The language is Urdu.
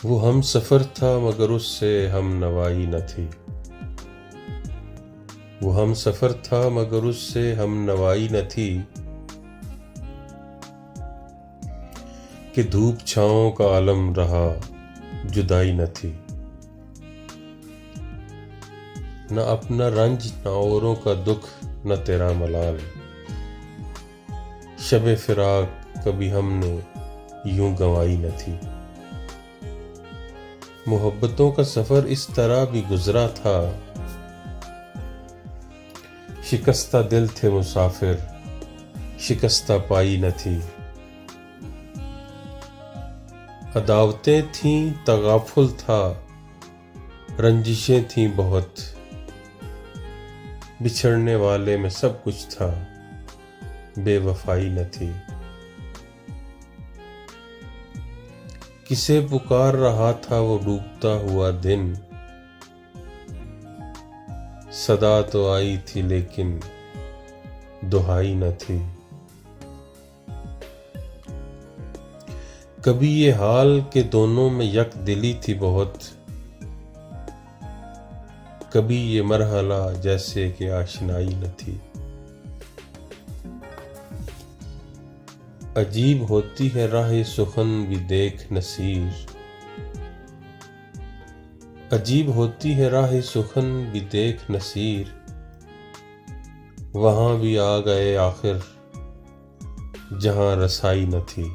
وہ ہم سفر تھا مگر اس سے ہم نوائی نہ تھی، وہ ہم سفر تھا مگر اس سے ہم نوائی نہ تھی، کہ دھوپ چھاؤں کا عالم رہا جدائی نہ تھی، نہ اپنا رنج نہ اوروں کا دکھ نہ تیرا ملال، شب فراق کبھی ہم نے یوں گنوائی نہ تھی۔ محبتوں کا سفر اس طرح بھی گزرا تھا، شکستہ دل تھے مسافر شکستہ پائی نہ تھی، عداوتیں تھیں تغافل تھا، رنجشیں تھیں بہت، بچھڑنے والے میں سب کچھ تھا بے وفائی نہ تھی، کسے پکار رہا تھا وہ ڈوبتا ہوا دن، صدا تو آئی تھی لیکن دہائی نہ تھی، کبھی یہ حال کہ دونوں میں یک دلی تھی بہت، کبھی یہ مرحلہ جیسے کہ آشنائی نہ تھی، عجیب ہوتی ہے راہ سخن بھی دیکھ نصیر، عجیب ہوتی ہے راہ سخن بھی دیکھ نصیر، وہاں بھی آ گئے آخر جہاں رسائی نہ تھی۔